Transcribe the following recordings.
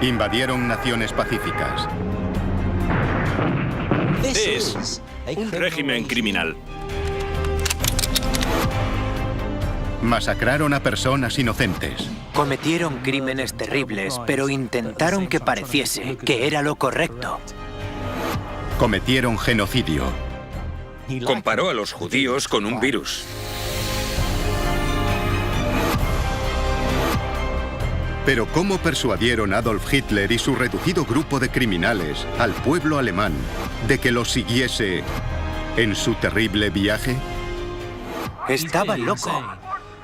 Invadieron naciones pacíficas. Es un régimen criminal. Masacraron a personas inocentes. Cometieron crímenes terribles, pero intentaron que pareciese que era lo correcto. Cometieron genocidio. Comparó a los judíos con un virus. Pero ¿cómo persuadieron a Adolf Hitler y su reducido grupo de criminales al pueblo alemán de que los siguiese en su terrible viaje? Estaba loco.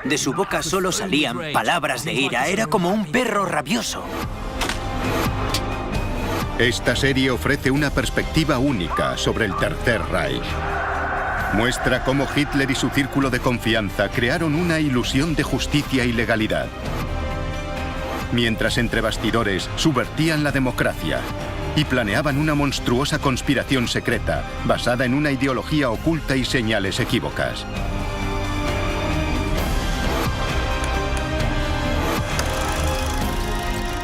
De su boca solo salían palabras de ira. Era como un perro rabioso. Esta serie ofrece una perspectiva única sobre el Tercer Reich. Muestra cómo Hitler y su círculo de confianza crearon una ilusión de justicia y legalidad, mientras entre bastidores subvertían la democracia y planeaban una monstruosa conspiración secreta basada en una ideología oculta y señales equívocas.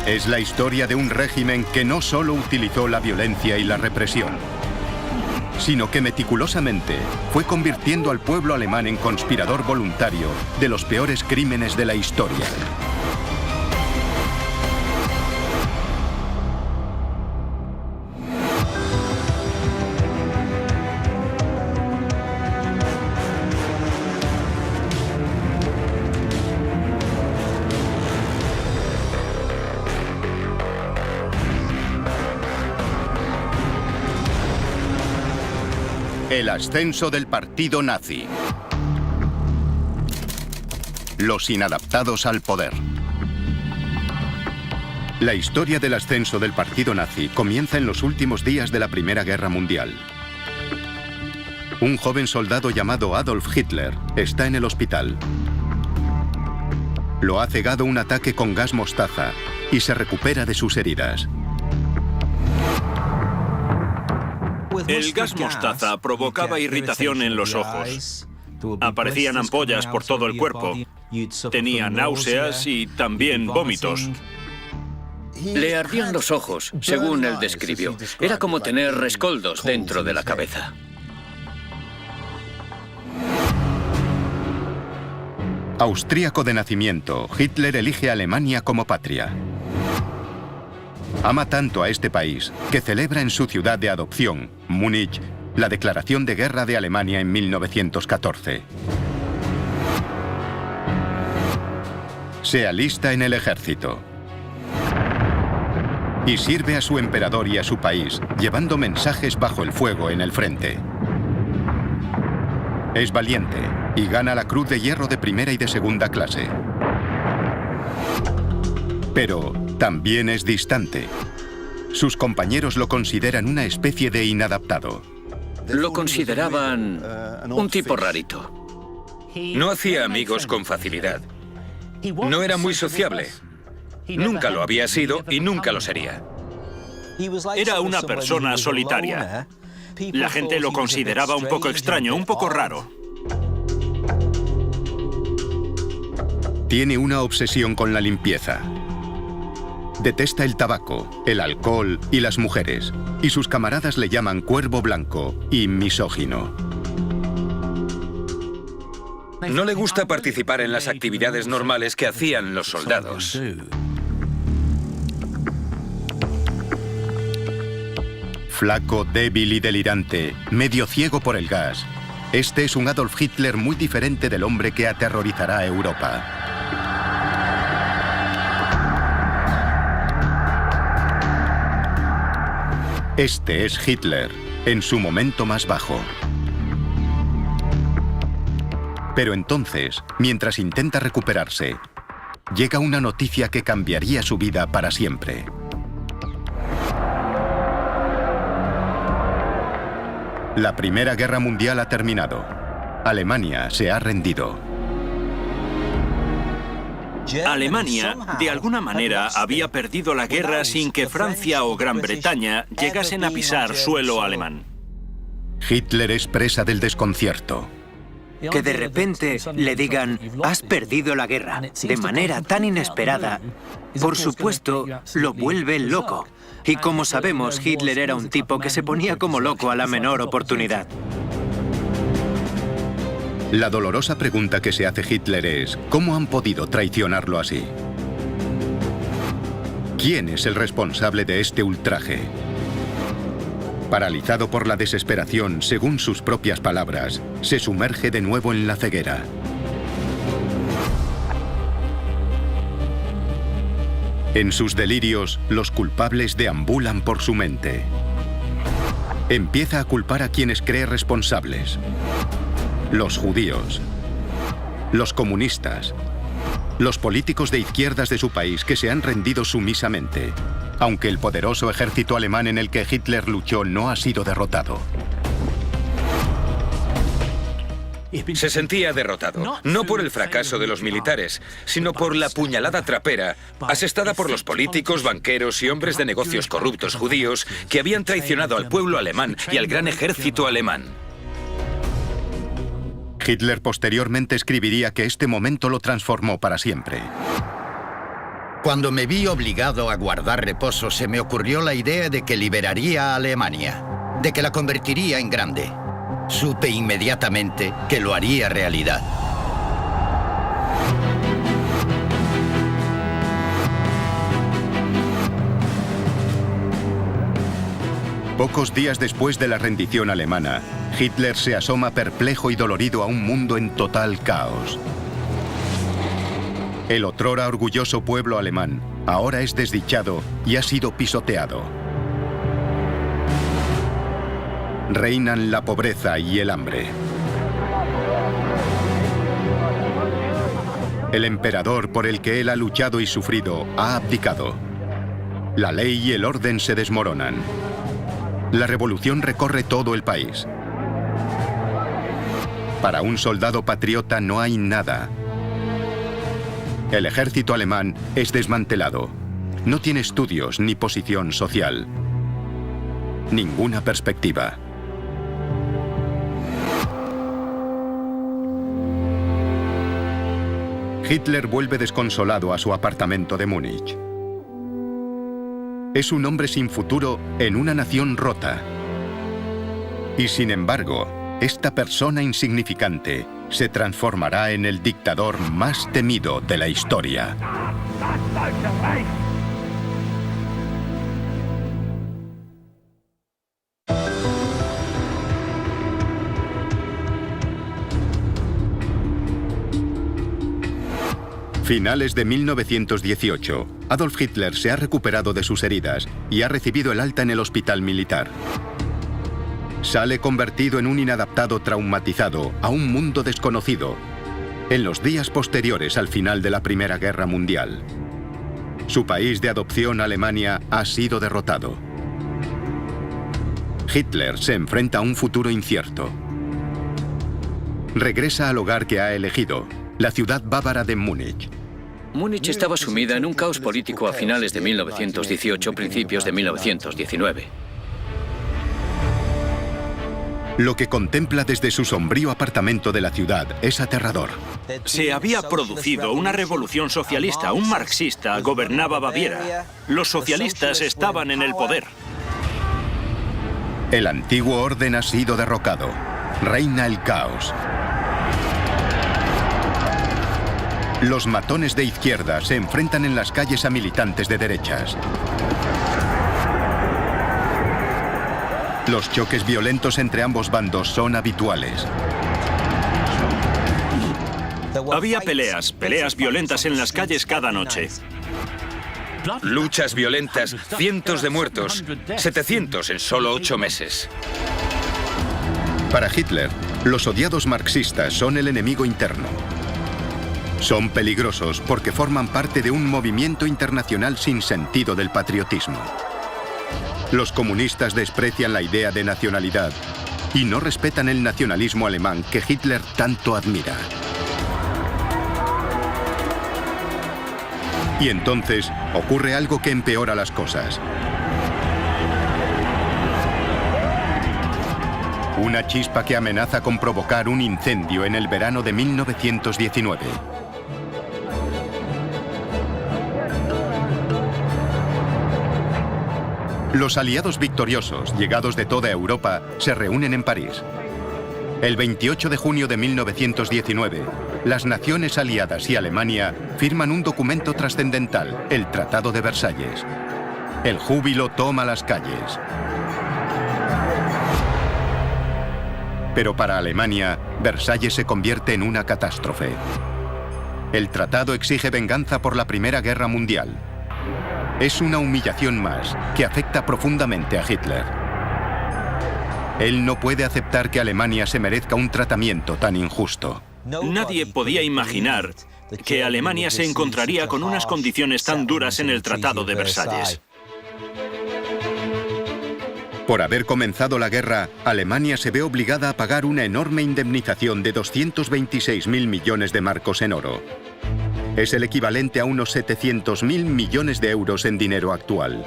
Es la historia de un régimen que no solo utilizó la violencia y la represión, sino que meticulosamente fue convirtiendo al pueblo alemán en conspirador voluntario de los peores crímenes de la historia. El ascenso del partido nazi. Los inadaptados al poder. La historia del ascenso del partido nazi comienza en los últimos días de la Primera Guerra Mundial. Un joven soldado llamado Adolf Hitler está en el hospital. Lo ha cegado un ataque con gas mostaza y se recupera de sus heridas. El gas mostaza provocaba irritación en los ojos. Aparecían ampollas por todo el cuerpo. Tenía náuseas y también vómitos. Le ardían los ojos, según él describió. Era como tener rescoldos dentro de la cabeza. Austríaco de nacimiento, Hitler elige a Alemania como patria. Ama tanto a este país que celebra en su ciudad de adopción, Múnich, la declaración de guerra de Alemania en 1914. Se alista en el ejército y sirve a su emperador y a su país, llevando mensajes bajo el fuego en el frente. Es valiente y gana la Cruz de Hierro de primera y de segunda clase. Pero también es distante. Sus compañeros lo consideran una especie de inadaptado. Lo consideraban un tipo rarito. No hacía amigos con facilidad. No era muy sociable. Nunca lo había sido y nunca lo sería. Era una persona solitaria. La gente lo consideraba un poco extraño, un poco raro. Tiene una obsesión con la limpieza. Detesta el tabaco, el alcohol y las mujeres, y sus camaradas le llaman cuervo blanco y misógino. No le gusta participar en las actividades normales que hacían los soldados. Flaco, débil y delirante, medio ciego por el gas, este es un Adolf Hitler muy diferente del hombre que aterrorizará a Europa. Este es Hitler, en su momento más bajo. Pero entonces, mientras intenta recuperarse, llega una noticia que cambiaría su vida para siempre. La Primera Guerra Mundial ha terminado. Alemania se ha rendido. Alemania, de alguna manera, había perdido la guerra sin que Francia o Gran Bretaña llegasen a pisar suelo alemán. Hitler es presa del desconcierto. Que de repente le digan, has perdido la guerra, de manera tan inesperada, por supuesto, lo vuelve loco. Y como sabemos, Hitler era un tipo que se ponía como loco a la menor oportunidad. La dolorosa pregunta que se hace Hitler es, ¿cómo han podido traicionarlo así? ¿Quién es el responsable de este ultraje? Paralizado por la desesperación, según sus propias palabras, se sumerge de nuevo en la ceguera. En sus delirios, los culpables deambulan por su mente. Empieza a culpar a quienes cree responsables. Los judíos, los comunistas, los políticos de izquierdas de su país que se han rendido sumisamente, aunque el poderoso ejército alemán en el que Hitler luchó no ha sido derrotado. Se sentía derrotado, no por el fracaso de los militares, sino por la puñalada trapera asestada por los políticos, banqueros y hombres de negocios corruptos judíos que habían traicionado al pueblo alemán y al gran ejército alemán. Hitler posteriormente escribiría que este momento lo transformó para siempre. Cuando me vi obligado a guardar reposo, se me ocurrió la idea de que liberaría a Alemania, de que la convertiría en grande. Supe inmediatamente que lo haría realidad. Pocos días después de la rendición alemana, Hitler se asoma perplejo y dolorido a un mundo en total caos. El otrora orgulloso pueblo alemán ahora es desdichado y ha sido pisoteado. Reinan la pobreza y el hambre. El emperador por el que él ha luchado y sufrido ha abdicado. La ley y el orden se desmoronan. La revolución recorre todo el país. Para un soldado patriota no hay nada. El ejército alemán es desmantelado. No tiene estudios ni posición social. Ninguna perspectiva. Hitler vuelve desconsolado a su apartamento de Múnich. Es un hombre sin futuro en una nación rota. Y sin embargo, esta persona insignificante se transformará en el dictador más temido de la historia. Finales de 1918, Adolf Hitler se ha recuperado de sus heridas y ha recibido el alta en el hospital militar. Sale convertido en un inadaptado traumatizado a un mundo desconocido, en los días posteriores al final de la Primera Guerra Mundial. Su país de adopción, Alemania, ha sido derrotado. Hitler se enfrenta a un futuro incierto. Regresa al hogar que ha elegido, la ciudad bávara de Múnich. Múnich estaba sumida en un caos político a finales de 1918, principios de 1919. Lo que contempla desde su sombrío apartamento de la ciudad es aterrador. Se había producido una revolución socialista, un marxista gobernaba Baviera. Los socialistas estaban en el poder. El antiguo orden ha sido derrocado. Reina el caos. Los matones de izquierda se enfrentan en las calles a militantes de derechas. Los choques violentos entre ambos bandos son habituales. Había peleas violentas en las calles cada noche. Luchas violentas, cientos de muertos, 700 en solo 8 meses. Para Hitler, los odiados marxistas son el enemigo interno. Son peligrosos porque forman parte de un movimiento internacional sin sentido del patriotismo. Los comunistas desprecian la idea de nacionalidad y no respetan el nacionalismo alemán que Hitler tanto admira. Y entonces ocurre algo que empeora las cosas. Una chispa que amenaza con provocar un incendio en el verano de 1919. Los aliados victoriosos, llegados de toda Europa, se reúnen en París. El 28 de junio de 1919, las naciones aliadas y Alemania firman un documento trascendental, el Tratado de Versalles. El júbilo toma las calles. Pero para Alemania, Versalles se convierte en una catástrofe. El tratado exige venganza por la Primera Guerra Mundial. Es una humillación más que afecta profundamente a Hitler. Él no puede aceptar que Alemania se merezca un tratamiento tan injusto. Nadie podía imaginar que Alemania se encontraría con unas condiciones tan duras en el Tratado de Versalles. Por haber comenzado la guerra, Alemania se ve obligada a pagar una enorme indemnización de 226.000 millones de marcos en oro. Es el equivalente a unos 700.000 millones de euros en dinero actual.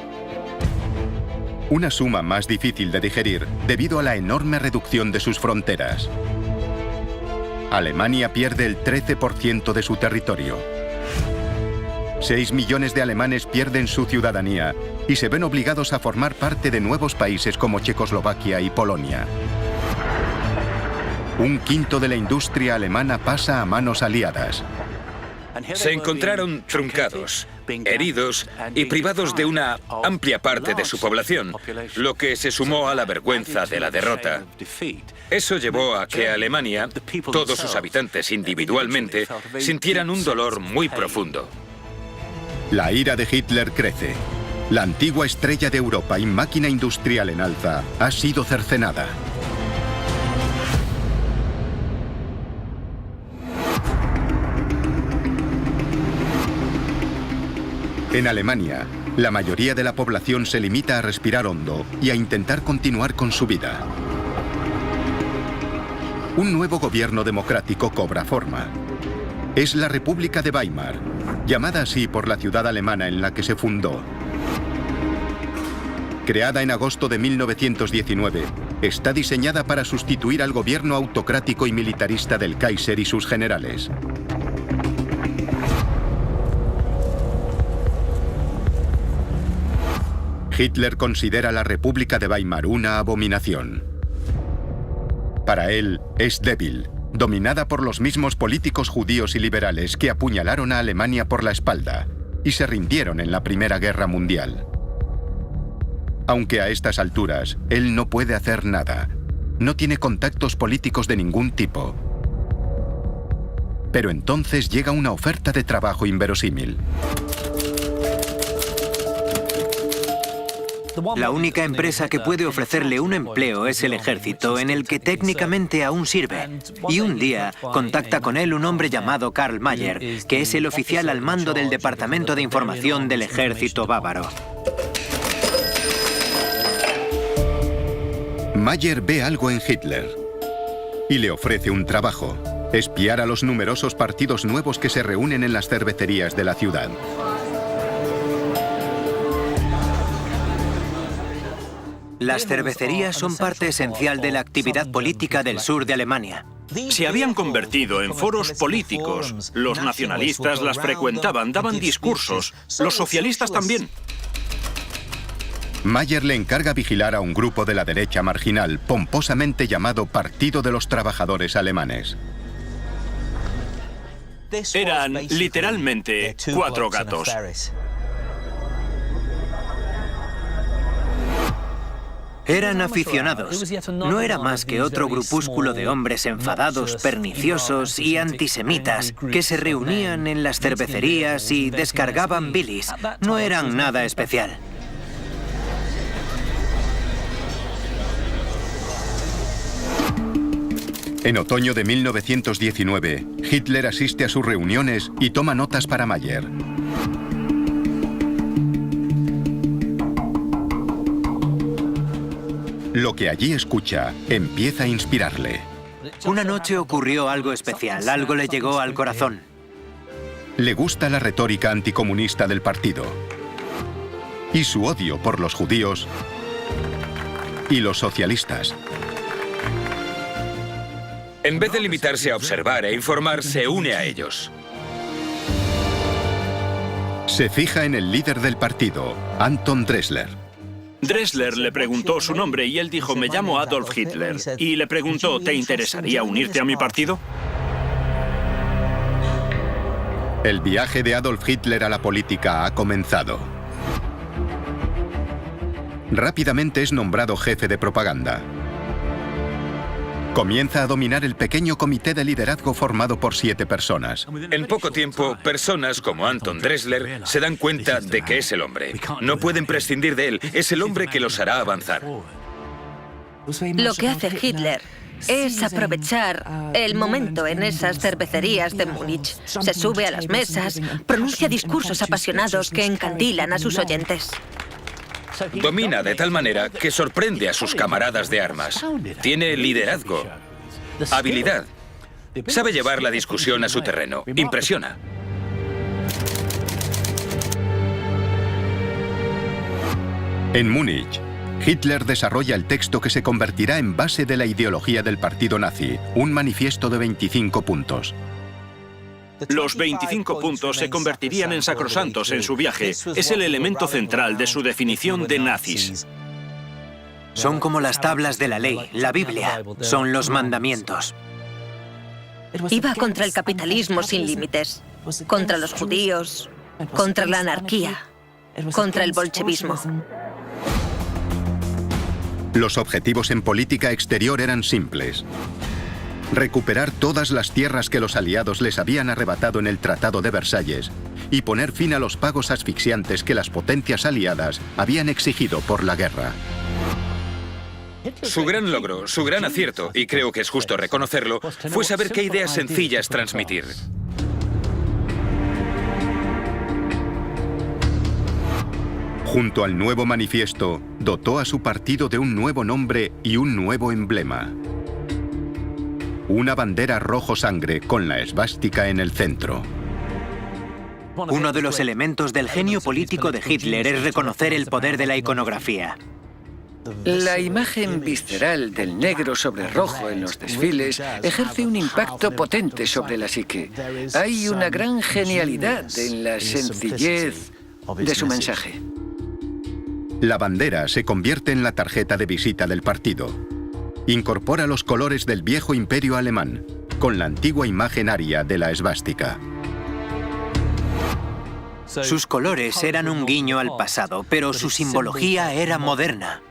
Una suma más difícil de digerir debido a la enorme reducción de sus fronteras. Alemania pierde el 13% de su territorio. 6 millones de alemanes pierden su ciudadanía y se ven obligados a formar parte de nuevos países como Checoslovaquia y Polonia. Un quinto de la industria alemana pasa a manos aliadas. Se encontraron truncados, heridos y privados de una amplia parte de su población, lo que se sumó a la vergüenza de la derrota. Eso llevó a que Alemania, todos sus habitantes individualmente, sintieran un dolor muy profundo. La ira de Hitler crece. La antigua estrella de Europa y máquina industrial en alza ha sido cercenada. En Alemania, la mayoría de la población se limita a respirar hondo y a intentar continuar con su vida. Un nuevo gobierno democrático cobra forma. Es la República de Weimar, llamada así por la ciudad alemana en la que se fundó. Creada en agosto de 1919, está diseñada para sustituir al gobierno autocrático y militarista del Kaiser y sus generales. Hitler considera la República de Weimar una abominación. Para él, es débil, dominada por los mismos políticos judíos y liberales que apuñalaron a Alemania por la espalda y se rindieron en la Primera Guerra Mundial. Aunque a estas alturas, él no puede hacer nada. No tiene contactos políticos de ningún tipo. Pero entonces llega una oferta de trabajo inverosímil. La única empresa que puede ofrecerle un empleo es el ejército, en el que técnicamente aún sirve. Y un día contacta con él un hombre llamado Karl Mayer, que es el oficial al mando del Departamento de Información del Ejército Bávaro. Mayer ve algo en Hitler y le ofrece un trabajo: espiar a los numerosos partidos nuevos que se reúnen en las cervecerías de la ciudad. Las cervecerías son parte esencial de la actividad política del sur de Alemania. Se habían convertido en foros políticos. Los nacionalistas las frecuentaban, daban discursos. Los socialistas también. Mayer le encarga vigilar a un grupo de la derecha marginal, pomposamente llamado Partido de los Trabajadores Alemanes. Eran literalmente 4 gatos. Eran aficionados. No era más que otro grupúsculo de hombres enfadados, perniciosos y antisemitas que se reunían en las cervecerías y descargaban bilis. No eran nada especial. En otoño de 1919, Hitler asiste a sus reuniones y toma notas para Mayer. Lo que allí escucha empieza a inspirarle. Una noche ocurrió algo especial, algo le llegó al corazón. Le gusta la retórica anticomunista del partido y su odio por los judíos y los socialistas. En vez de limitarse a observar e informar, se une a ellos. Se fija en el líder del partido, Anton Dressler. Dressler le preguntó su nombre y él dijo: me llamo Adolf Hitler. Y le preguntó: ¿te interesaría unirte a mi partido? El viaje de Adolf Hitler a la política ha comenzado. Rápidamente es nombrado jefe de propaganda. Comienza a dominar el pequeño comité de liderazgo formado por 7 personas. En poco tiempo, personas como Anton Dressler se dan cuenta de que es el hombre. No pueden prescindir de él. Es el hombre que los hará avanzar. Lo que hace Hitler es aprovechar el momento en esas cervecerías de Múnich. Se sube a las mesas, pronuncia discursos apasionados que encandilan a sus oyentes. Domina de tal manera que sorprende a sus camaradas de armas. Tiene liderazgo, habilidad. Sabe llevar la discusión a su terreno. Impresiona. En Múnich, Hitler desarrolla el texto que se convertirá en base de la ideología del partido nazi, un manifiesto de 25 puntos. Los 25 puntos se convertirían en sacrosantos en su viaje. Es el elemento central de su definición de nazis. Son como las tablas de la ley, la Biblia. Son los mandamientos. Iba contra el capitalismo sin límites, contra los judíos, contra la anarquía, contra el bolchevismo. Los objetivos en política exterior eran simples. Recuperar todas las tierras que los aliados les habían arrebatado en el Tratado de Versalles y poner fin a los pagos asfixiantes que las potencias aliadas habían exigido por la guerra. Su gran logro, su gran acierto, y creo que es justo reconocerlo, fue saber qué ideas sencillas transmitir. Junto al nuevo manifiesto, dotó a su partido de un nuevo nombre y un nuevo emblema. Una bandera rojo sangre con la esvástica en el centro. Uno de los elementos del genio político de Hitler es reconocer el poder de la iconografía. La imagen visceral del negro sobre rojo en los desfiles ejerce un impacto potente sobre la psique. Hay una gran genialidad en la sencillez de su mensaje. La bandera se convierte en la tarjeta de visita del partido. Incorpora los colores del viejo imperio alemán, con la antigua imagen aria de la esvástica. Sus colores eran un guiño al pasado, pero su simbología era moderna.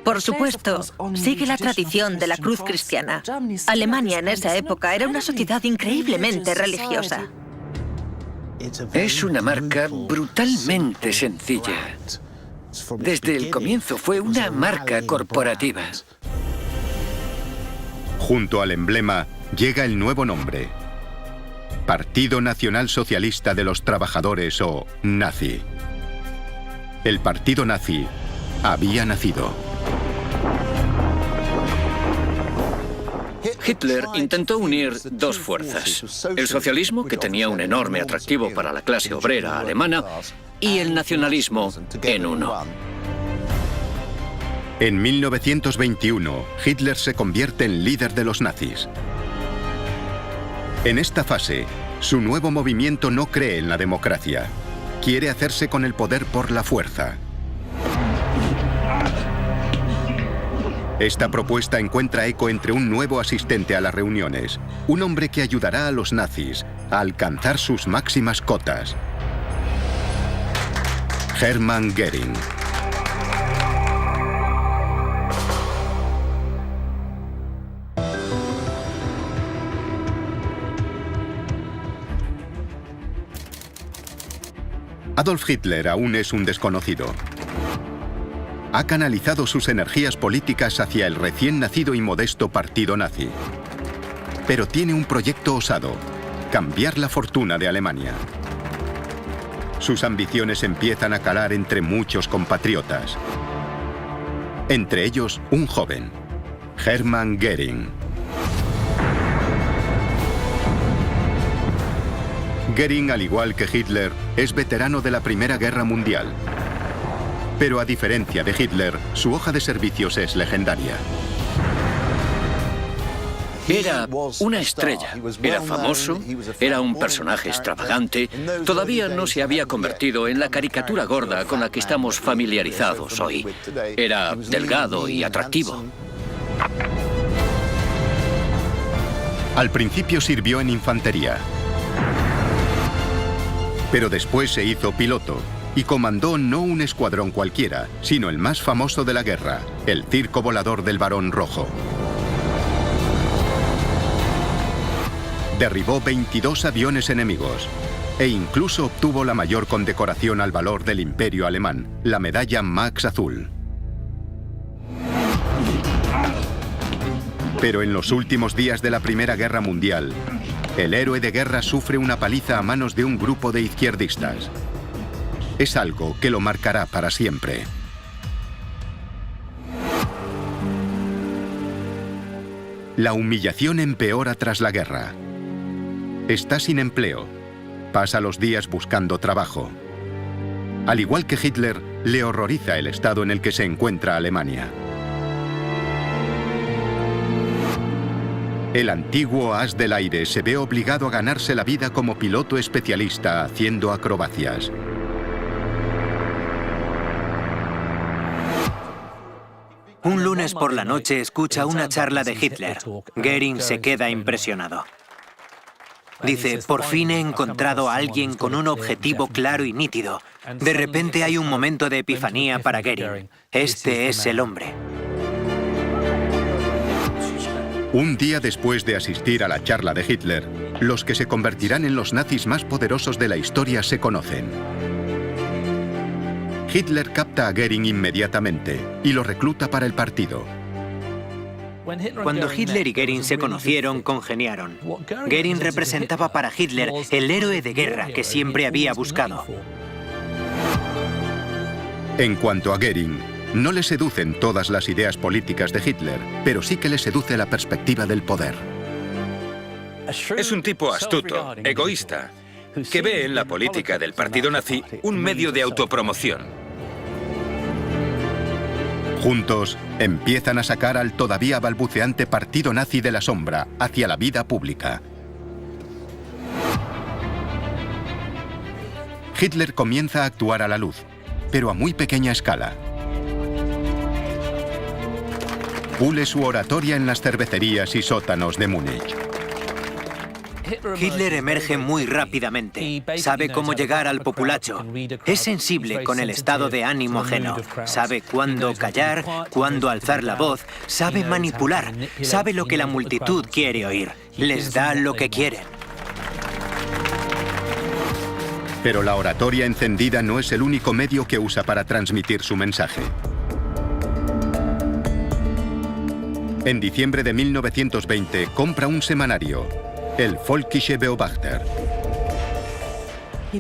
Por supuesto, sigue la tradición de la cruz cristiana. Alemania en esa época era una sociedad increíblemente religiosa. Es una marca brutalmente sencilla. Desde el comienzo fue una marca corporativa. Junto al emblema llega el nuevo nombre: Partido Nacional Socialista de los Trabajadores, o nazi. El partido nazi había nacido. Hitler intentó unir dos fuerzas: el socialismo, que tenía un enorme atractivo para la clase obrera alemana, y el nacionalismo en uno. En 1921, Hitler se convierte en líder de los nazis. En esta fase, su nuevo movimiento no cree en la democracia. Quiere hacerse con el poder por la fuerza. Esta propuesta encuentra eco entre un nuevo asistente a las reuniones, un hombre que ayudará a los nazis a alcanzar sus máximas cotas: Hermann Göring. Adolf Hitler aún es un desconocido. Ha canalizado sus energías políticas hacia el recién nacido y modesto partido nazi. Pero tiene un proyecto osado: cambiar la fortuna de Alemania. Sus ambiciones empiezan a calar entre muchos compatriotas. Entre ellos, un joven, Hermann Göring. Göring, al igual que Hitler, es veterano de la Primera Guerra Mundial. Pero a diferencia de Hitler, su hoja de servicios es legendaria. Era una estrella, era famoso, era un personaje extravagante. Todavía no se había convertido en la caricatura gorda con la que estamos familiarizados hoy. Era delgado y atractivo. Al principio sirvió en infantería, pero después se hizo piloto y comandó no un escuadrón cualquiera, sino el más famoso de la guerra, el Circo Volador del Barón Rojo. Derribó 22 aviones enemigos e incluso obtuvo la mayor condecoración al valor del Imperio Alemán, la medalla Max Azul. Pero en los últimos días de la Primera Guerra Mundial, el héroe de guerra sufre una paliza a manos de un grupo de izquierdistas. Es algo que lo marcará para siempre. La humillación empeora tras la guerra. Está sin empleo. Pasa los días buscando trabajo. Al igual que Hitler, le horroriza el estado en el que se encuentra Alemania. El antiguo as del aire se ve obligado a ganarse la vida como piloto especialista haciendo acrobacias. Un lunes por la noche escucha una charla de Hitler. Goering se queda impresionado. Dice, por fin he encontrado a alguien con un objetivo claro y nítido. De repente hay un momento de epifanía para Goering. Este es el hombre. Un día después de asistir a la charla de Hitler, los que se convertirán en los nazis más poderosos de la historia se conocen. Hitler capta a Goering inmediatamente y lo recluta para el partido. Cuando Hitler y Goering se conocieron, congeniaron. Goering representaba para Hitler el héroe de guerra que siempre había buscado. En cuanto a Goering, no le seducen todas las ideas políticas de Hitler, pero sí que le seduce la perspectiva del poder. Es un tipo astuto, egoísta, que ve en la política del partido nazi un medio de autopromoción. Juntos, empiezan a sacar al todavía balbuceante partido nazi de la sombra hacia la vida pública. Hitler comienza a actuar a la luz, pero a muy pequeña escala. Pule su oratoria en las cervecerías y sótanos de Múnich. Hitler emerge muy rápidamente. Sabe cómo llegar al populacho. Es sensible con el estado de ánimo ajeno. Sabe cuándo callar, cuándo alzar la voz. Sabe manipular. Sabe lo que la multitud quiere oír. Les da lo que quieren. Pero la oratoria encendida no es el único medio que usa para transmitir su mensaje. En diciembre de 1920 compra un semanario, el Volkische Beobachter.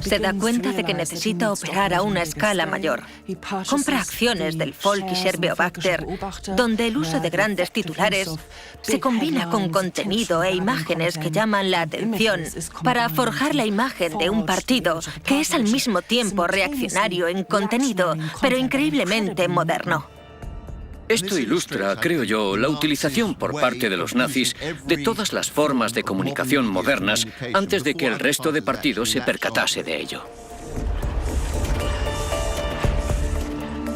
Se da cuenta de que necesita operar a una escala mayor. Compra acciones del Volkischer Beobachter, donde el uso de grandes titulares se combina con contenido e imágenes que llaman la atención para forjar la imagen de un partido que es al mismo tiempo reaccionario en contenido, pero increíblemente moderno. Esto ilustra, creo yo, la utilización por parte de los nazis de todas las formas de comunicación modernas antes de que el resto de partidos se percatase de ello.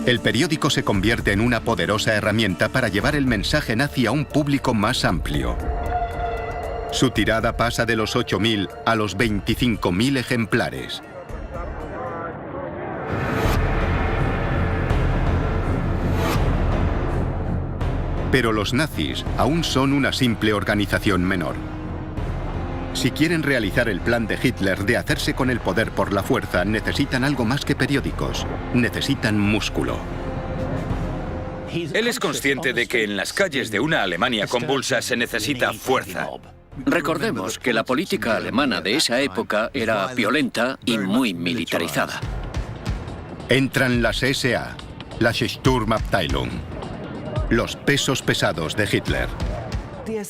El periódico se convierte en una poderosa herramienta para llevar el mensaje nazi a un público más amplio. Su tirada pasa de los 8.000 a los 25.000 ejemplares. Pero los nazis aún son una simple organización menor. Si quieren realizar el plan de Hitler de hacerse con el poder por la fuerza, necesitan algo más que periódicos. Necesitan músculo. Él es consciente de que en las calles de una Alemania convulsa se necesita fuerza. Recordemos que la política alemana de esa época era violenta y muy militarizada. Entran las SA, las Sturmabteilung, los pesos pesados de Hitler.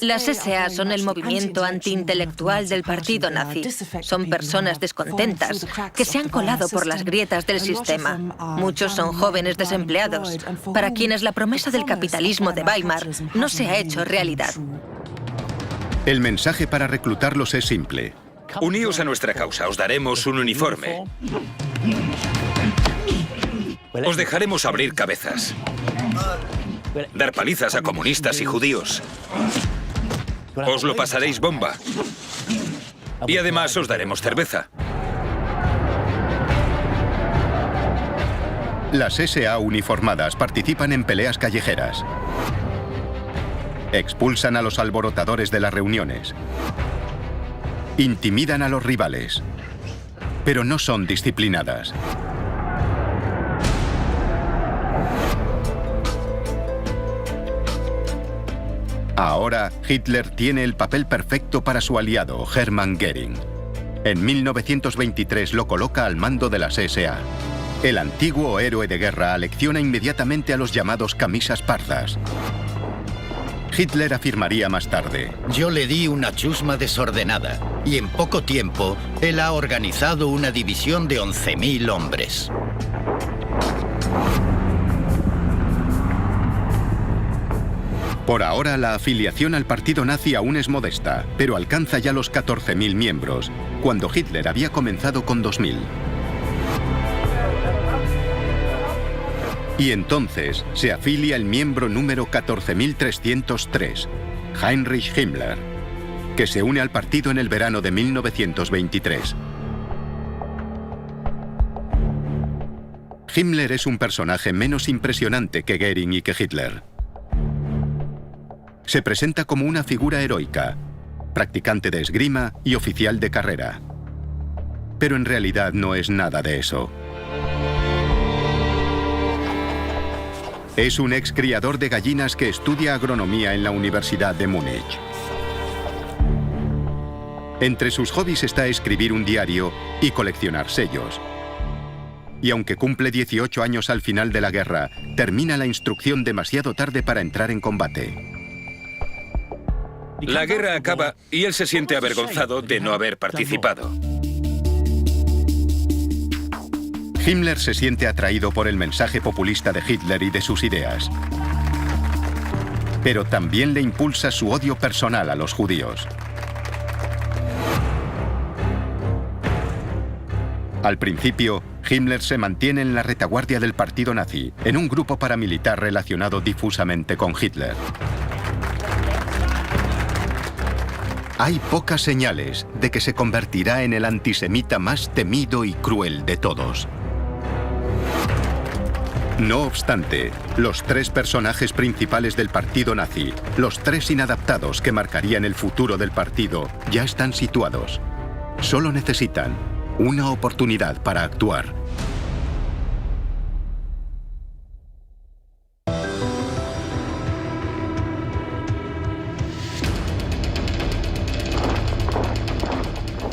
Las SA son el movimiento antiintelectual del partido nazi. Son personas descontentas que se han colado por las grietas del sistema. Muchos son jóvenes desempleados, para quienes la promesa del capitalismo de Weimar no se ha hecho realidad. El mensaje para reclutarlos es simple. Uníos a nuestra causa, os daremos un uniforme. Os dejaremos abrir cabezas. Dar palizas a comunistas y judíos. Os lo pasaréis bomba. Y además os daremos cerveza. Las SA uniformadas participan en peleas callejeras. Expulsan a los alborotadores de las reuniones. Intimidan a los rivales. Pero no son disciplinadas. Ahora, Hitler tiene el papel perfecto para su aliado, Hermann Göring. En 1923 lo coloca al mando de las SA. El antiguo héroe de guerra alecciona inmediatamente a los llamados camisas pardas. Hitler afirmaría más tarde: yo le di una chusma desordenada y en poco tiempo él ha organizado una división de 11.000 hombres. Por ahora, la afiliación al partido nazi aún es modesta, pero alcanza ya los 14.000 miembros, cuando Hitler había comenzado con 2.000. Y entonces se afilia el miembro número 14.303, Heinrich Himmler, que se une al partido en el verano de 1923. Himmler es un personaje menos impresionante que Göring y que Hitler. Se presenta como una figura heroica, practicante de esgrima y oficial de carrera. Pero en realidad no es nada de eso. Es un ex criador de gallinas que estudia agronomía en la Universidad de Múnich. Entre sus hobbies está escribir un diario y coleccionar sellos. Y aunque cumple 18 años al final de la guerra, termina la instrucción demasiado tarde para entrar en combate. La guerra acaba y él se siente avergonzado de no haber participado. Himmler se siente atraído por el mensaje populista de Hitler y de sus ideas. Pero también le impulsa su odio personal a los judíos. Al principio, Himmler se mantiene en la retaguardia del partido nazi, en un grupo paramilitar relacionado difusamente con Hitler. Hay pocas señales de que se convertirá en el antisemita más temido y cruel de todos. No obstante, los tres personajes principales del partido nazi, los tres inadaptados que marcarían el futuro del partido, ya están situados. Solo necesitan una oportunidad para actuar.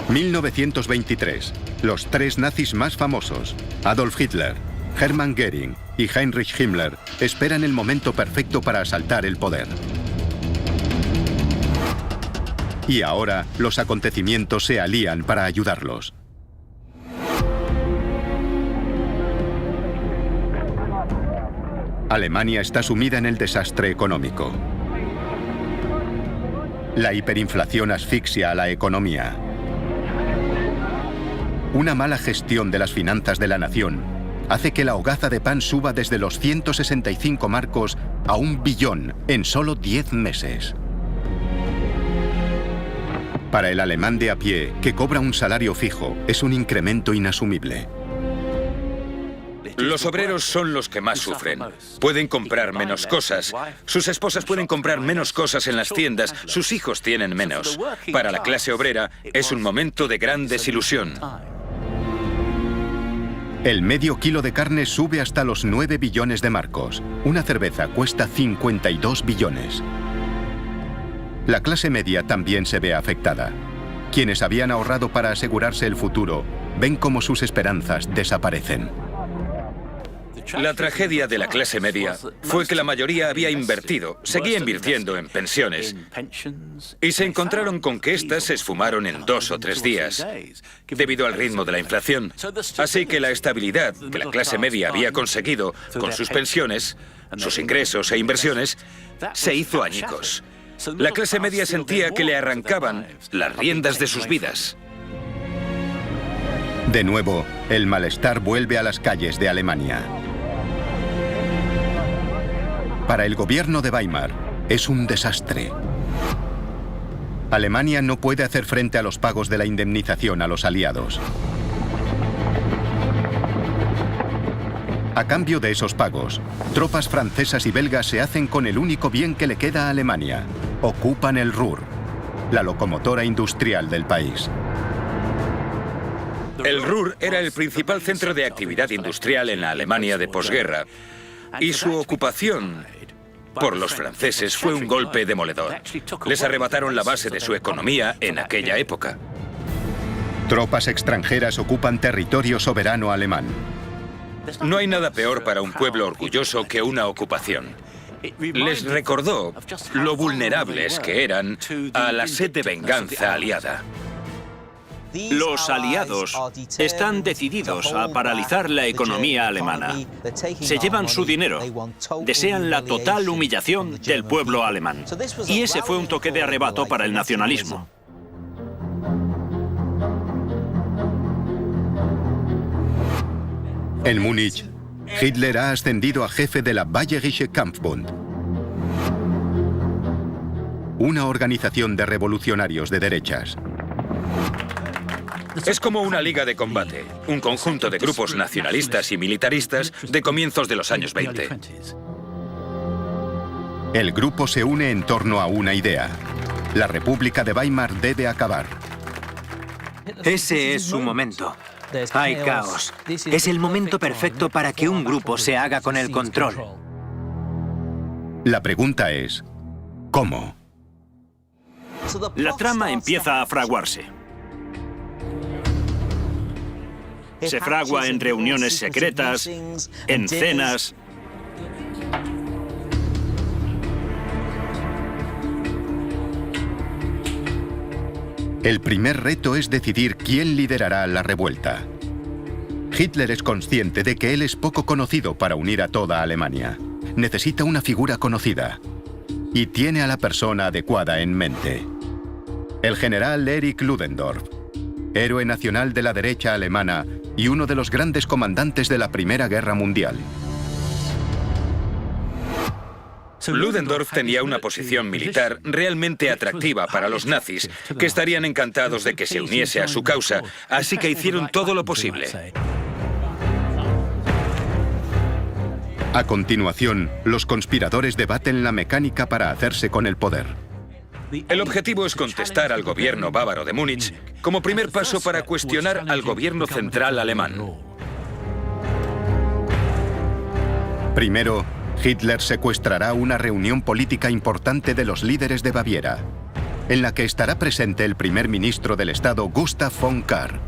...1923... Los tres nazis más famosos, Adolf Hitler, Hermann Göring y Heinrich Himmler, esperan el momento perfecto para asaltar el poder. Y ahora, los acontecimientos se alían para ayudarlos. Alemania está sumida en el desastre económico. La hiperinflación asfixia a la economía. Una mala gestión de las finanzas de la nación hace que la hogaza de pan suba desde los 165 marcos a 1 billón en solo 10 meses. Para el alemán de a pie, que cobra un salario fijo, es un incremento inasumible. Los obreros son los que más sufren. Pueden comprar menos cosas. Sus esposas pueden comprar menos cosas en las tiendas. Sus hijos tienen menos. Para la clase obrera es un momento de gran desilusión. El medio kilo de carne sube hasta los 9 billones de marcos. Una cerveza cuesta 52 billones. La clase media también se ve afectada. Quienes habían ahorrado para asegurarse el futuro ven cómo sus esperanzas desaparecen. La tragedia de la clase media fue que la mayoría había invertido, seguía invirtiendo en pensiones, y se encontraron con que éstas se esfumaron en 2 o 3 días, debido al ritmo de la inflación. Así que la estabilidad que la clase media había conseguido con sus pensiones, sus ingresos e inversiones, se hizo añicos. La clase media sentía que le arrancaban las riendas de sus vidas. De nuevo, el malestar vuelve a las calles de Alemania. Para el gobierno de Weimar, es un desastre. Alemania no puede hacer frente a los pagos de la indemnización a los aliados. A cambio de esos pagos, tropas francesas y belgas se hacen con el único bien que le queda a Alemania. Ocupan el Ruhr, la locomotora industrial del país. El Ruhr era el principal centro de actividad industrial en la Alemania de posguerra, y su ocupación por los franceses fue un golpe demoledor. Les arrebataron la base de su economía en aquella época. Tropas extranjeras ocupan territorio soberano alemán. No hay nada peor para un pueblo orgulloso que una ocupación. Les recordó lo vulnerables que eran a la sed de venganza aliada. Los aliados están decididos a paralizar la economía alemana. Se llevan su dinero. Desean la total humillación del pueblo alemán. Y ese fue un toque de arrebato para el nacionalismo. En Múnich, Hitler ha ascendido a jefe de la Bayerische Kampfbund, una organización de revolucionarios de derechas. Es como una liga de combate, un conjunto de grupos nacionalistas y militaristas de comienzos de los años 20. El grupo se une en torno a una idea. La República de Weimar debe acabar. Ese es su momento. Hay caos. Es el momento perfecto para que un grupo se haga con el control. La pregunta es, ¿cómo? La trama empieza a fraguarse. Se fragua en reuniones secretas, en cenas. El primer reto es decidir quién liderará la revuelta. Hitler es consciente de que él es poco conocido para unir a toda Alemania. Necesita una figura conocida. Y tiene a la persona adecuada en mente. El general Erich Ludendorff, héroe nacional de la derecha alemana y uno de los grandes comandantes de la Primera Guerra Mundial. Ludendorff tenía una posición militar realmente atractiva para los nazis, que estarían encantados de que se uniese a su causa, así que hicieron todo lo posible. A continuación, los conspiradores debaten la mecánica para hacerse con el poder. El objetivo es contestar al gobierno bávaro de Múnich como primer paso para cuestionar al gobierno central alemán. Primero, Hitler secuestrará una reunión política importante de los líderes de Baviera, en la que estará presente el primer ministro del Estado, Gustav von Kahr.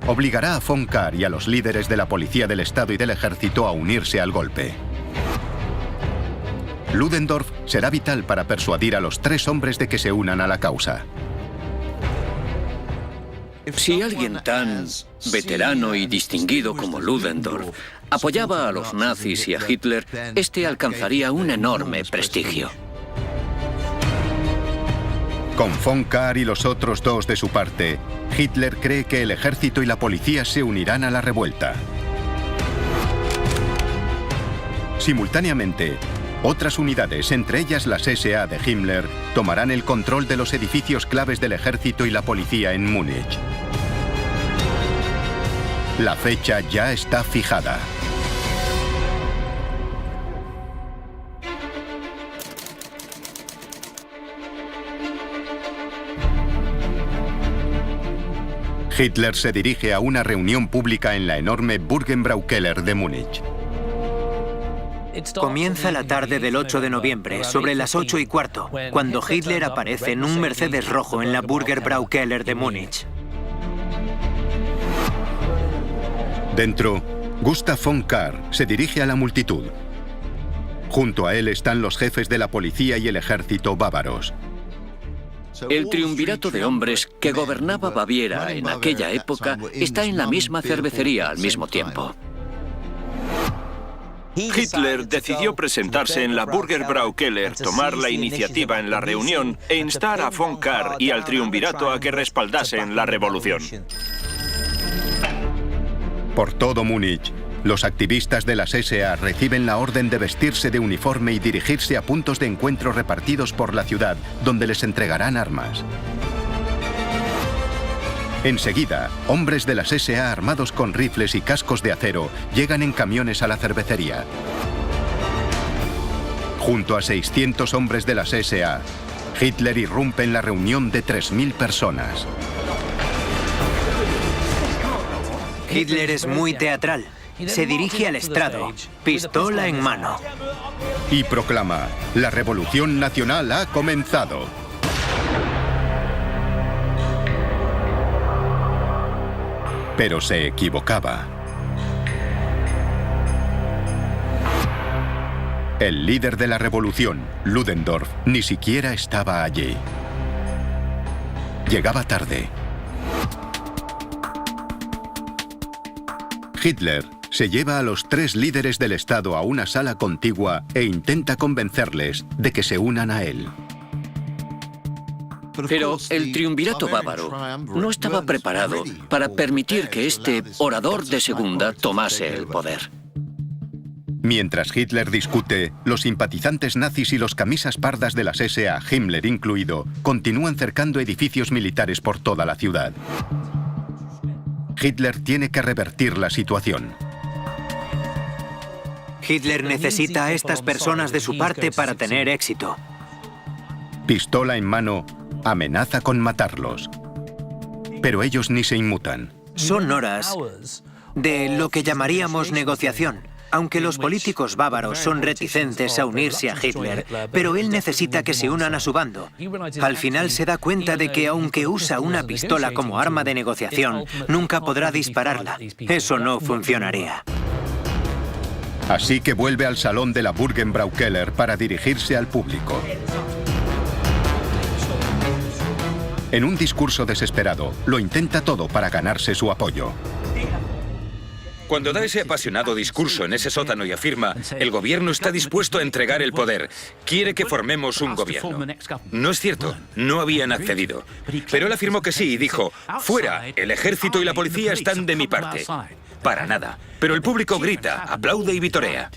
Obligará a von Kahr y a los líderes de la policía del Estado y del ejército a unirse al golpe. Ludendorff será vital para persuadir a los tres hombres de que se unan a la causa. Si alguien tan veterano y distinguido como Ludendorff apoyaba a los nazis y a Hitler, este alcanzaría un enorme prestigio. Con von Kahr y los otros dos de su parte, Hitler cree que el ejército y la policía se unirán a la revuelta. Simultáneamente, otras unidades, entre ellas las SA de Himmler, tomarán el control de los edificios claves del ejército y la policía en Múnich. La fecha ya está fijada. Hitler se dirige a una reunión pública en la enorme Burgenbraukeller de Múnich. Comienza la tarde del 8 de noviembre, sobre las 8:15, cuando Hitler aparece en un Mercedes rojo en la Burgenbraukeller de Múnich. Dentro, Gustav von Kahr se dirige a la multitud. Junto a él están los jefes de la policía y el ejército bávaros. El triunvirato de hombres que gobernaba Baviera en aquella época está en la misma cervecería al mismo tiempo. Hitler decidió presentarse en la Burgerbrau Keller, tomar la iniciativa en la reunión e instar a von Kahr y al triunvirato a que respaldasen la revolución. Por todo Múnich, los activistas de las SA reciben la orden de vestirse de uniforme y dirigirse a puntos de encuentro repartidos por la ciudad, donde les entregarán armas. Enseguida, hombres de las SA armados con rifles y cascos de acero llegan en camiones a la cervecería. Junto a 600 hombres de las SA, Hitler irrumpe en la reunión de 3.000 personas. Hitler es muy teatral. Se dirige al estrado, pistola en mano. Y proclama: la revolución nacional ha comenzado. Pero se equivocaba. El líder de la revolución, Ludendorff, ni siquiera estaba allí. Llegaba tarde. Hitler se lleva a los 3 líderes del Estado a una sala contigua e intenta convencerles de que se unan a él. Pero el triunvirato bávaro no estaba preparado para permitir que este orador de segunda tomase el poder. Mientras Hitler discute, los simpatizantes nazis y los camisas pardas de las SA, Himmler incluido, continúan cercando edificios militares por toda la ciudad. Hitler tiene que revertir la situación. Hitler necesita a estas personas de su parte para tener éxito. Pistola en mano, amenaza con matarlos. Pero ellos ni se inmutan. Son horas de lo que llamaríamos negociación. Aunque los políticos bávaros son reticentes a unirse a Hitler, pero él necesita que se unan a su bando. Al final se da cuenta de que aunque usa una pistola como arma de negociación, nunca podrá dispararla. Eso no funcionaría. Así que vuelve al salón de la Burgenbrau Keller para dirigirse al público. En un discurso desesperado, lo intenta todo para ganarse su apoyo. Cuando da ese apasionado discurso en ese sótano y afirma: el gobierno está dispuesto a entregar el poder, quiere que formemos un gobierno. No es cierto, no habían accedido. Pero él afirmó que sí y dijo: fuera, el ejército y la policía están de mi parte. Para nada. Pero el público grita, aplaude y vitorea.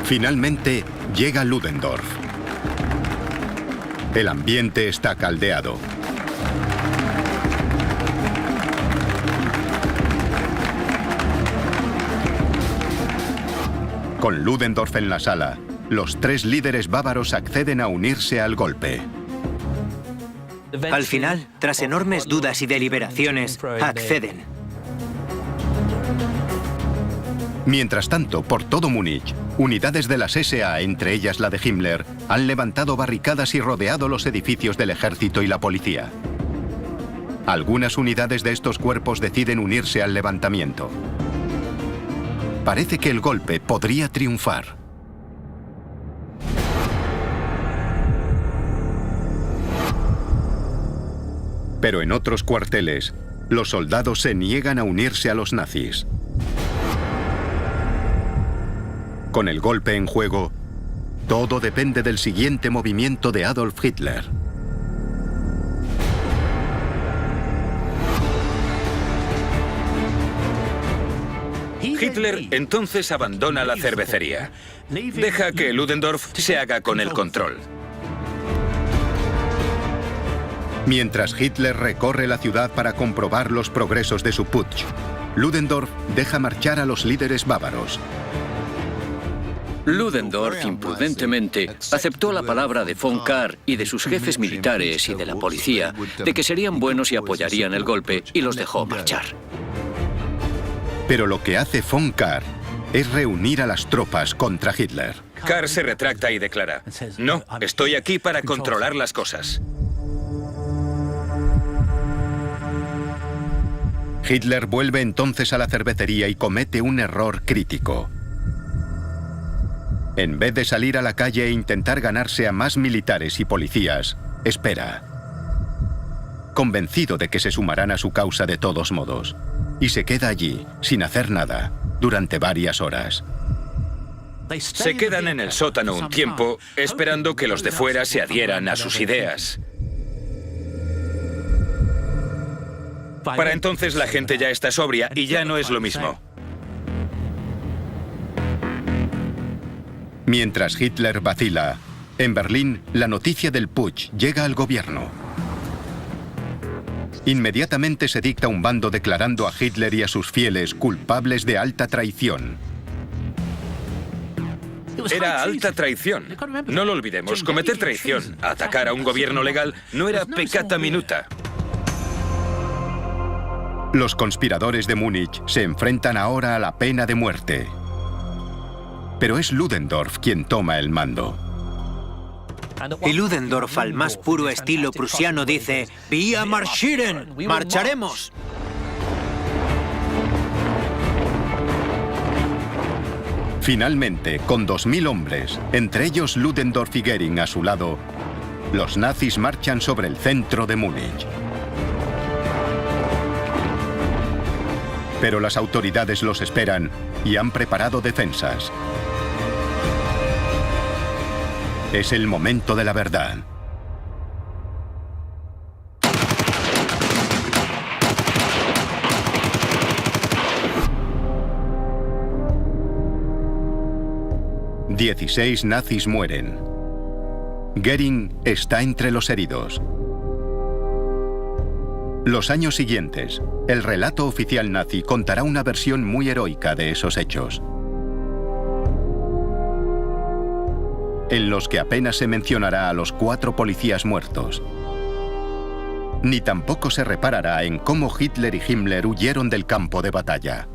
Finalmente, llega Ludendorff. El ambiente está caldeado. Con Ludendorff en la sala, los 3 líderes bávaros acceden a unirse al golpe. Al final, tras enormes dudas y deliberaciones, acceden. Mientras tanto, por todo Múnich, unidades de las SA, entre ellas la de Himmler, han levantado barricadas y rodeado los edificios del ejército y la policía. Algunas unidades de estos cuerpos deciden unirse al levantamiento. Parece que el golpe podría triunfar. Pero en otros cuarteles, los soldados se niegan a unirse a los nazis. Con el golpe en juego, todo depende del siguiente movimiento de Adolf Hitler. Hitler entonces abandona la cervecería. Deja que Ludendorff se haga con el control. Mientras Hitler recorre la ciudad para comprobar los progresos de su putsch, Ludendorff deja marchar a los líderes bávaros. Ludendorff, imprudentemente, aceptó la palabra de von Kahr y de sus jefes militares y de la policía de que serían buenos y apoyarían el golpe, y los dejó marchar. Pero lo que hace von Kahr es reunir a las tropas contra Hitler. Kahr se retracta y declara: no, estoy aquí para controlar las cosas. Hitler vuelve entonces a la cervecería y comete un error crítico. En vez de salir a la calle e intentar ganarse a más militares y policías, espera. convencido de que se sumarán a su causa de todos modos, y se queda allí, sin hacer nada, durante varias horas. Se quedan en el sótano un tiempo, esperando que los de fuera se adhieran a sus ideas. Para entonces la gente ya está sobria y ya no es lo mismo. Mientras Hitler vacila, en Berlín, la noticia del putsch llega al gobierno. Inmediatamente se dicta un bando declarando a Hitler y a sus fieles culpables de alta traición. Era alta traición. No lo olvidemos, cometer traición, atacar a un gobierno legal, no era peccata minuta. Los conspiradores de Múnich se enfrentan ahora a la pena de muerte. Pero es Ludendorff quien toma el mando. Y Ludendorff, al más puro estilo prusiano, dice: «Wir marschieren, marcharemos». Finalmente, con 2000 hombres, entre ellos Ludendorff y Göring a su lado, los nazis marchan sobre el centro de Múnich. Pero las autoridades los esperan y han preparado defensas. Es el momento de la verdad. ...16 nazis mueren. Göring está entre los heridos. Los años siguientes, el relato oficial nazi contará una versión muy heroica de esos hechos, en los que apenas se mencionará a los 4 policías muertos. Ni tampoco se reparará en cómo Hitler y Himmler huyeron del campo de batalla.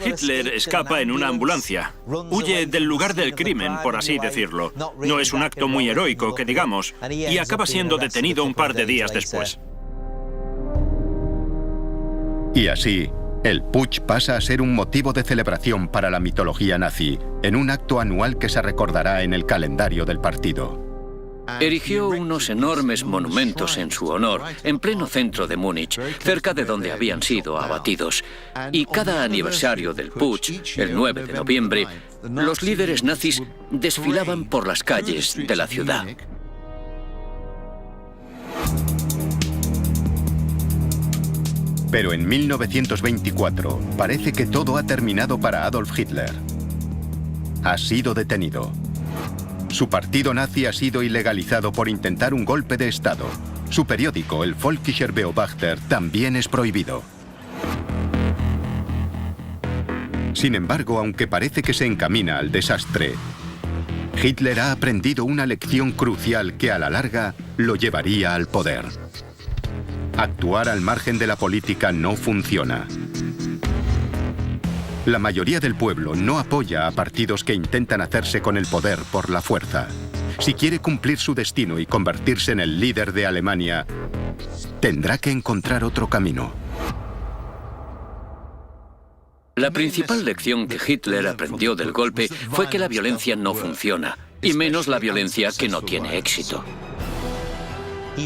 Hitler escapa en una ambulancia. Huye del lugar del crimen, por así decirlo. No es un acto muy heroico, que digamos, y acaba siendo detenido un par de días después. Y así, el putsch pasa a ser un motivo de celebración para la mitología nazi, en un acto anual que se recordará en el calendario del partido. Erigió unos enormes monumentos en su honor, en pleno centro de Múnich, cerca de donde habían sido abatidos. Y cada aniversario del putsch, el 9 de noviembre, los líderes nazis desfilaban por las calles de la ciudad. Pero en 1924 parece que todo ha terminado para Adolf Hitler. Ha sido detenido. Su partido nazi ha sido ilegalizado por intentar un golpe de Estado. Su periódico, el Volkischer Beobachter, también es prohibido. Sin embargo, aunque parece que se encamina al desastre, Hitler ha aprendido una lección crucial que a la larga lo llevaría al poder. Actuar al margen de la política no funciona. La mayoría del pueblo no apoya a partidos que intentan hacerse con el poder por la fuerza. Si quiere cumplir su destino y convertirse en el líder de Alemania, tendrá que encontrar otro camino. La principal lección que Hitler aprendió del golpe fue que la violencia no funciona, y menos la violencia que no tiene éxito.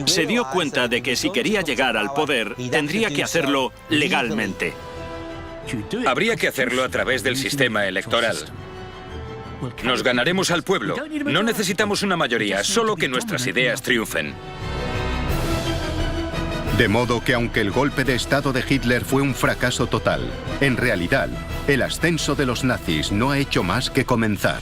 Se dio cuenta de que si quería llegar al poder, tendría que hacerlo legalmente. Habría que hacerlo a través del sistema electoral. Nos ganaremos al pueblo. No necesitamos una mayoría, solo que nuestras ideas triunfen. De modo que aunque el golpe de Estado de Hitler fue un fracaso total, en realidad, el ascenso de los nazis no ha hecho más que comenzar.